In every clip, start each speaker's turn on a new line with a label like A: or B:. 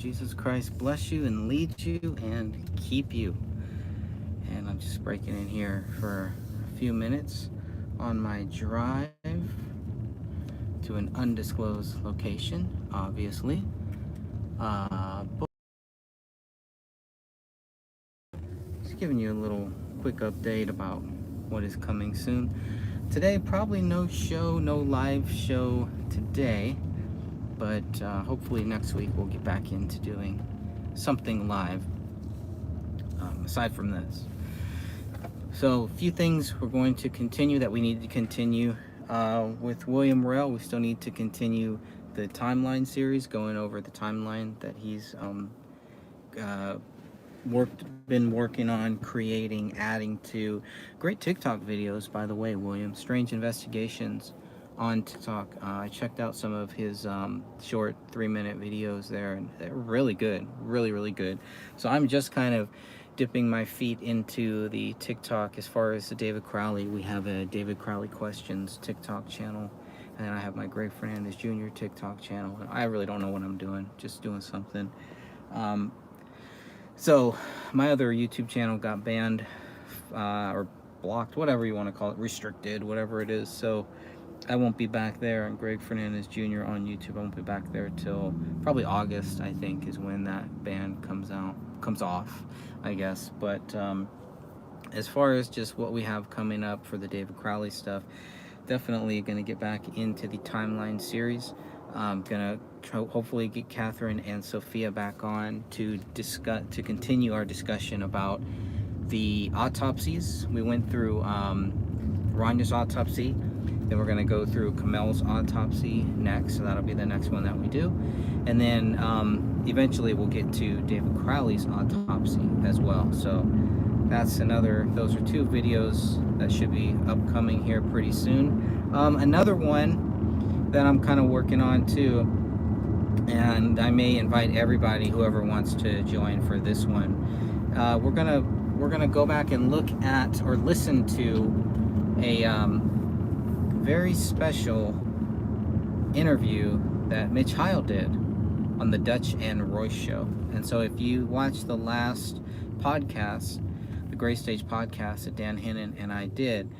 A: Jesus Christ bless you and lead you and keep you. And I'm just breaking in here for a few minutes on my drive to an undisclosed location, obviously. But just giving you a little quick update about what is coming soon. Today, probably no live show today, but hopefully next week we'll get back into doing something live aside from this. So, a few things we're going to continue that we need to continue with William Rail. We still need to continue the timeline series, going over the timeline that he's uh, been working on creating, adding to. Great TikTok videos, by the way, William. Strange Investigations on TikTok. I checked out some of his short 3-minute videos there, and they're really good, really good. So I'm just kind of dipping my feet into the TikTok as far as the David Crowley. We have a David Crowley Questions TikTok channel, and then I have my Greg Fernandez Jr. TikTok channel. I really don't know what I'm doing, just doing something. So my other YouTube channel got banned or blocked, whatever you want to call it, restricted, whatever it is. So I won't be back there on Greg Fernandez Jr. on YouTube. I won't be back there till probably August, I think, is when that ban comes off, I guess. But as far as just what we have coming up for the David Crowley stuff, definitely going to get back into the timeline series. I'm gonna hopefully get Catherine and Sophia back on to continue our discussion about the autopsies. We went through Rhonda's autopsy, then we're gonna go through Kamel's autopsy next, so that'll be the next one that we do, and then eventually we'll get to David Crowley's autopsy as well. So those are 2 videos that should be upcoming here pretty soon. Another one that I'm kind of working on too, and I may invite everybody, whoever wants to join for this one. We're gonna go back and look at or listen to a very special interview that Mitch Heil did on the Dutch and Royce show. And so if you watch the last podcast, the Gray Stage podcast that Dan Hennon and I did,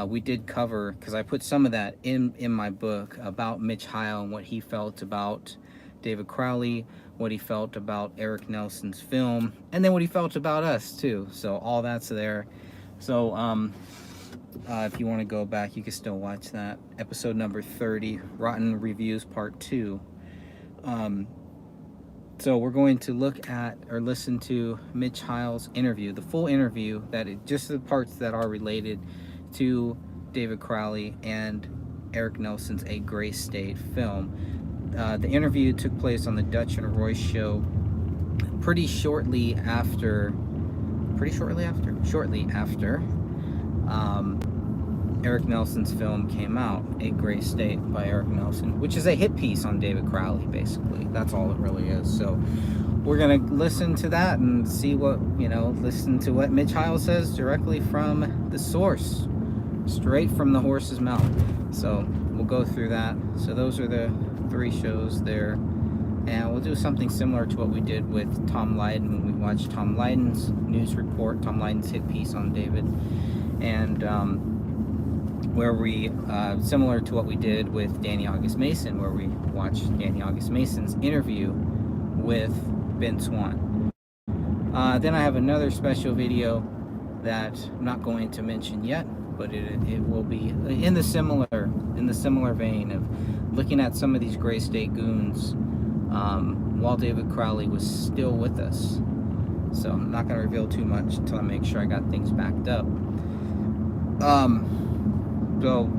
A: we did cover, because I put some of that in my book about Mitch Heil and what he felt about David Crowley, what he felt about Eric Nelson's film, and then what he felt about us too. So all that's there. So if you want to go back, you can still watch that. Episode number 30, Rotten Reviews Part 2. So we're going to look at or listen to Mitch Heil's interview, the full interview, just the parts that are related to David Crowley and Eric Nelson's A Gray State film. The interview took place on the Dutch and Royce show shortly after Eric Nelson's film came out, A Gray State by Eric Nelson, which is a hit piece on David Crowley, basically. That's all it really is. So we're going to listen to that and see listen to what Mitch Heil says directly from the source, straight from the horse's mouth. So we'll go through that. So those are the 3 shows there. And we'll do something similar to what we did with Tom Lydon when we watched Tom Lydon's news report, Tom Lydon's hit piece on David. And where we, similar to what we did with Danny August Mason, where we watched Danny August Mason's interview with Ben Swan. Then I have another special video that I'm not going to mention yet, but it will be in the similar vein of looking at some of these Gray State goons while David Crowley was still with us. So I'm not going to reveal too much until I make sure I got things backed up. So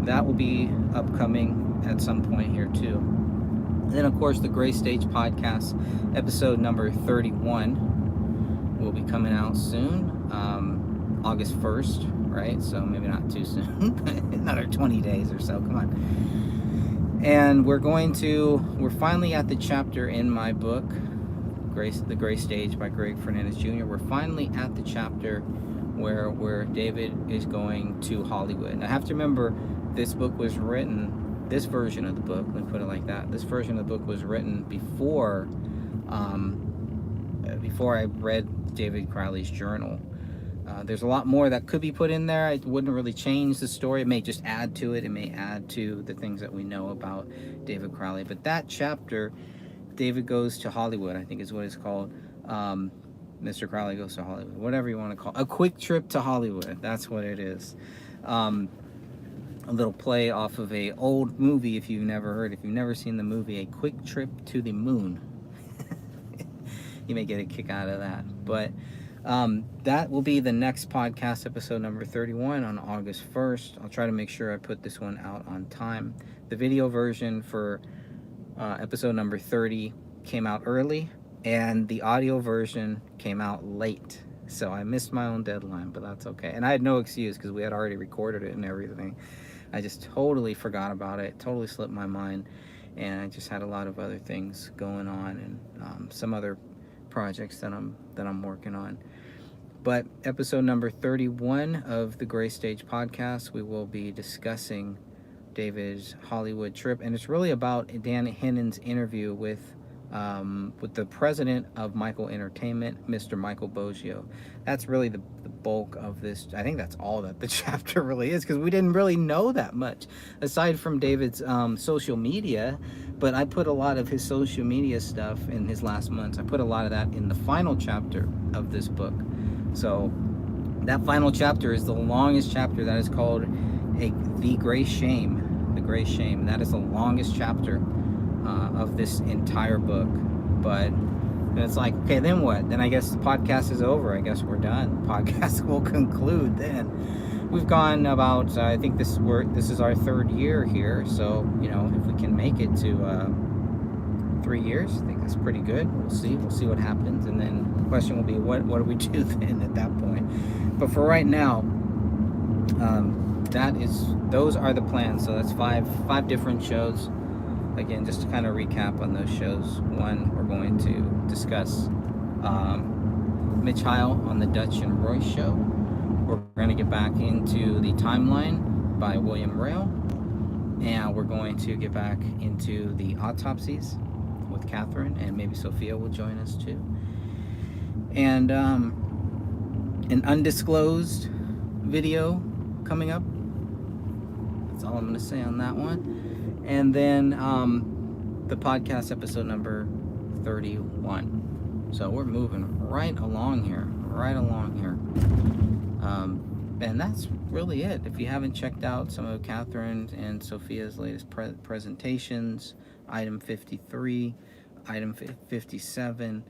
A: that will be upcoming at some point here too. And then of course the Gray Stage podcast, episode number 31, will be coming out soon, August 1st, right? So maybe not too soon, another 20 days or so, come on. And we're finally at the chapter in my book, The Gray Stage by Greg Fernandez Jr. We're finally at the chapter where David is going to Hollywood. And I have to remember, this version of the book, let me put it like that, this version of the book was written before before I read David Crowley's journal. There's a lot more that could be put in there. It wouldn't really change the story. It may just add to it. It may add to the things that we know about David Crowley. But that chapter, David Goes to Hollywood, I think is what it's called. Mr. Crowley Goes to Hollywood, whatever you want to call it. A Quick Trip to Hollywood. That's what it is. A little play off of a old movie, if you've never seen the movie, A Quick Trip to the Moon. You may get a kick out of that. But that will be the next podcast, episode number 31 on August 1st. I'll try to make sure I put this one out on time. The video version for episode number 30 came out early, and the audio version came out late. So I missed my own deadline, but that's okay. And I had no excuse because we had already recorded it and everything. I just totally forgot about it, totally slipped my mind, and I just had a lot of other things going on, and some other projects that I'm working on. But episode number 31 of the Gray Stage podcast, we will be discussing David's Hollywood trip, and it's really about Dan Hennon's interview with the president of Michael Entertainment, Mr. Michael Boggio. That's really the bulk of this. I think that's all that the chapter really is, because we didn't really know that much aside from David's social media. But I put a lot of his social media stuff in his last months. I put a lot of that in the final chapter of this book. So that final chapter is the longest chapter. That is called The Gray Shame. The Gray Shame. That is the longest chapter of this entire book. But it's like, okay, then what? Then I guess the podcast is over. I guess we're done. The podcast will conclude then. We've gone about, I think this is our third year here. So, if we can make it to 3 years, I think that's pretty good. We'll see what happens. And then the question will be, what do we do then at that point? But for right now, those are the plans. So that's five different shows. Again, just to kind of recap on those shows. One, we're going to discuss Mitch Heil on the Dutch and Roy show. We're going to get back into The Timeline by William Rail. And we're going to get back into the autopsies with Catherine, and maybe Sophia will join us too. And an undisclosed video coming up. That's all I'm going to say on that one. And then the podcast episode number 31. So we're moving right along here. And that's really it. If you haven't checked out some of Catherine and Sophia's latest presentations, item 53, item 57,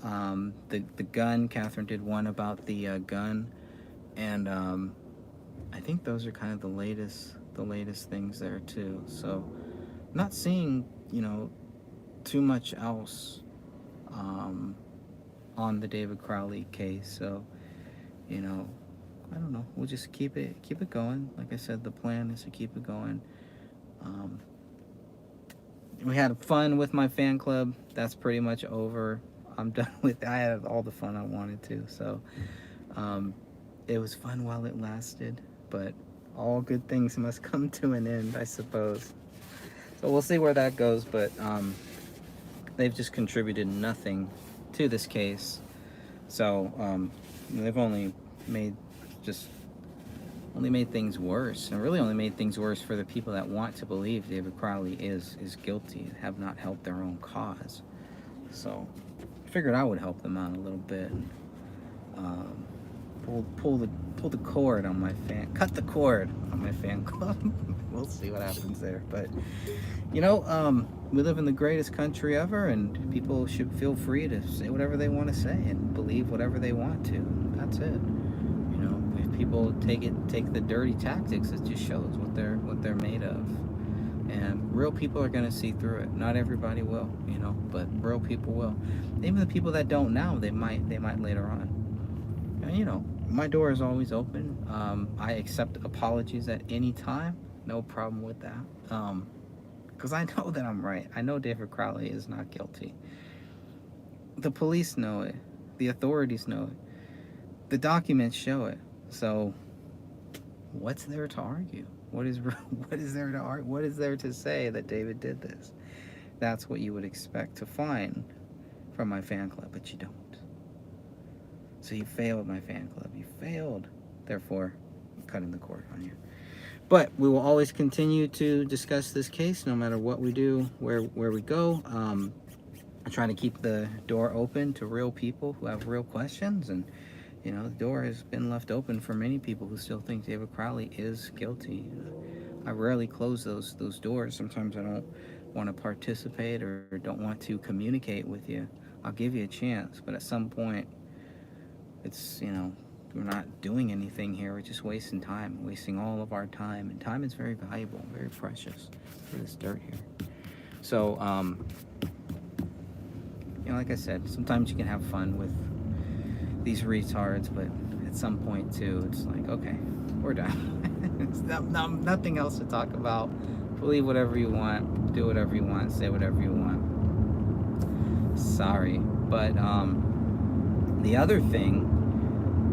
A: the gun, Catherine did one about the gun, and I think those are kind of the latest things there too. So not seeing too much else on the David Crowley case. So I don't know, we'll just keep it going. Like I said, the plan is to keep it going. We had fun with my fan club. That's pretty much over. I'm done with it. I had all the fun I wanted to. So it was fun while it lasted, but all good things must come to an end, I suppose. So we'll see where that goes, but they've just contributed nothing to this case. So they've only made things worse, and really only made things worse for the people that want to believe David Crowley is guilty and have not helped their own cause. So I figured I would help them out a little bit, and pull the cord on my cut the cord on my fan club. We'll see what happens there. But we live in the greatest country ever, and people should feel free to say whatever they want to say and believe whatever they want to. That's it. If people take the dirty tactics, it just shows what they're made of. And real people are going to see through it. Not everybody will, but real people will. Even the people that don't now, they might later on. And, my door is always open. I accept apologies at any time. No problem with that. Because I know that I'm right. I know David Crowley is not guilty. The police know it. The authorities know it. The documents show it. So, what's there to argue? What is there to argue? What is there to say that David did this? That's what you would expect to find from my fan club, but you don't. So you failed, my fan club. You failed. Therefore, I'm cutting the cord on you. But we will always continue to discuss this case, no matter what we do, where we go. I'm trying to keep the door open to real people who have real questions, and you know, the door has been left open for many people who still think David Crowley is guilty. I rarely close those doors. Sometimes I don't want to participate or don't want to communicate with you. I'll give you a chance, but at some point, it's, you know, we're not doing anything here. We're just wasting time, wasting all of our time. And time is very valuable, very precious for this dirt here. So, you know, like I said, sometimes you can have fun with these retards, but at some point, too, it's like, okay, we're done. It's nothing else to talk about. Believe whatever you want, do whatever you want, say whatever you want. Sorry. But the other thing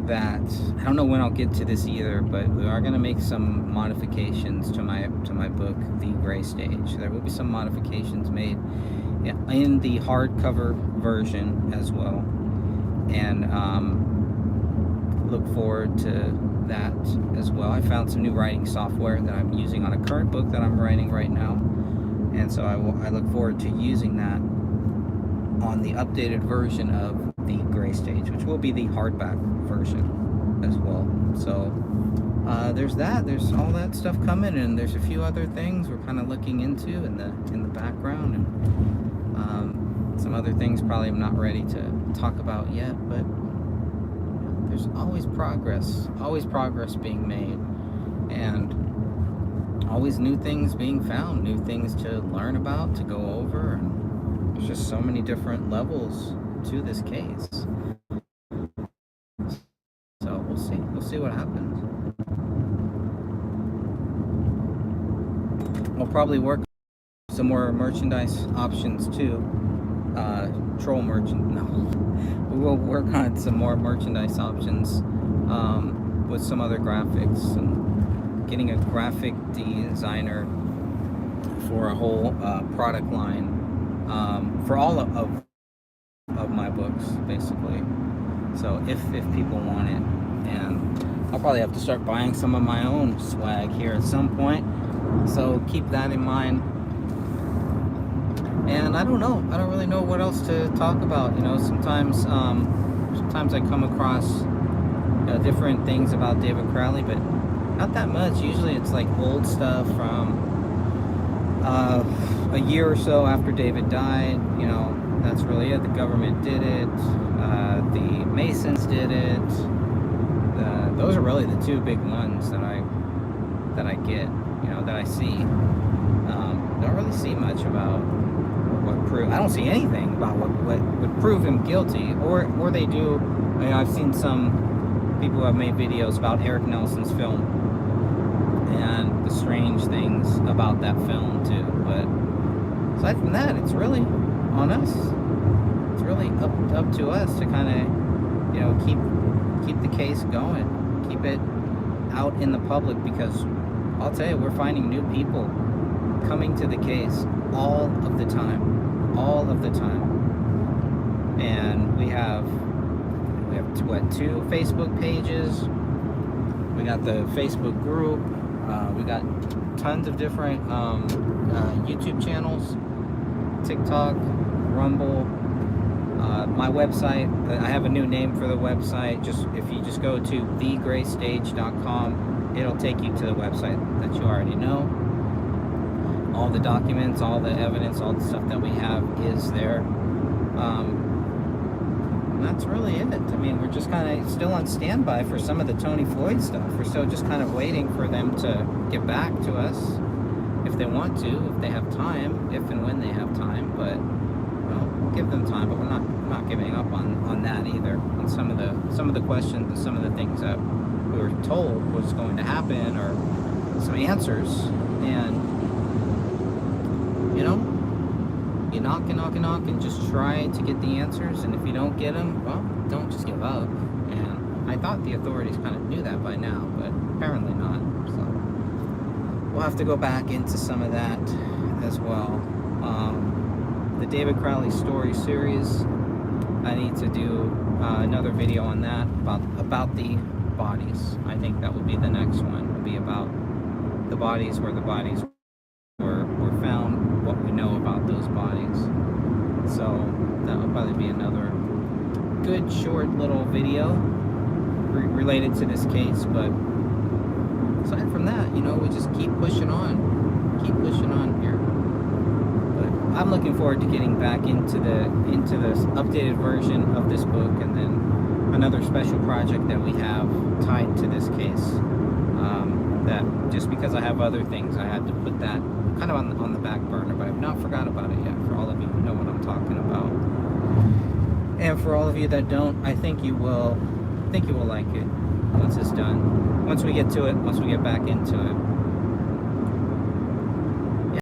A: that I don't know when I'll get to this either, but we are going to make some modifications to my book, The Gray Stage. There will be some modifications made in the hardcover version as well, and look forward to that as well. I found some new writing software that I'm using on a current book that I'm writing right now, and so I look forward to using that on the updated version of The Gray Stage, which will be the hardback version as well. So there's that. There's all that stuff coming, and there's a few other things we're kind of looking into in the background, and some other things probably I'm not ready to talk about yet. But there's always progress being made, and always new things being found, new things to learn about, to go over, and there's just so many different levels to this case. So we'll see what happens. We'll probably work some more merchandise options too. Troll merchant, no. We will work on some more merchandise options with some other graphics, and getting a graphic designer for a whole product line for all of my books, basically. So if people want it, and I'll probably have to start buying some of my own swag here at some point. So keep that in mind. And I don't know. I don't really know what else to talk about. You know, sometimes I come across different things about David Crowley, but not that much. Usually it's like old stuff from a year or so after David died. You know, that's really it. The government did it. The Masons did it. Those are really the two big ones that I get. You know, that I see. Don't really see much about what prove. I don't see anything about what would prove him guilty, or they do. You know, I've seen some people who have made videos about Eric Nelson's film and the strange things about that film too. But aside from that, it's really on us. It's really up to us to kind of, you know, keep the case going, keep it out in the public, because I'll tell you, we're finding new people coming to the case all of the time. And we have what, 2 Facebook pages. We got the Facebook group. We got tons of different YouTube channels, TikTok, Rumble. My website, I have a new name for the website. If you just go to thegraystage.com, it'll take you to the website that you already know. All the documents, all the evidence, all the stuff that we have is there. And that's really it. I mean, we're just kind of still on standby for some of the Tony Floyd stuff. We're still just kind of waiting for them to get back to us if they want to, if they have time, if and when they have time. But we'll give them time, but we're not giving up on that either. On some of the questions and some of the things that we were told was going to happen, or some answers. And you know, you knock and just try to get the answers, and if you don't get them, well, don't just give up. And I thought the authorities kind of knew that by now, but apparently not. So we'll have to go back into some of that as well. The David Crowley Story series I need to do another video on that about the bodies. I think that would be the next one. Will be about the bodies, where the bodies were found, what we know about those bodies. So that will probably be another good short little video related to this case. But aside from that, you know, we just keep pushing on here. But I'm looking forward to getting back into this updated version of this book, and then another special project that we have tied to this case. That just because I have other things, I had to put that kind of on the back burner, but I've not forgot about it yet. For all of you who know what I'm talking about, and for all of you that don't, I think you will like it once it's done. Once we get to it, once we get back into it.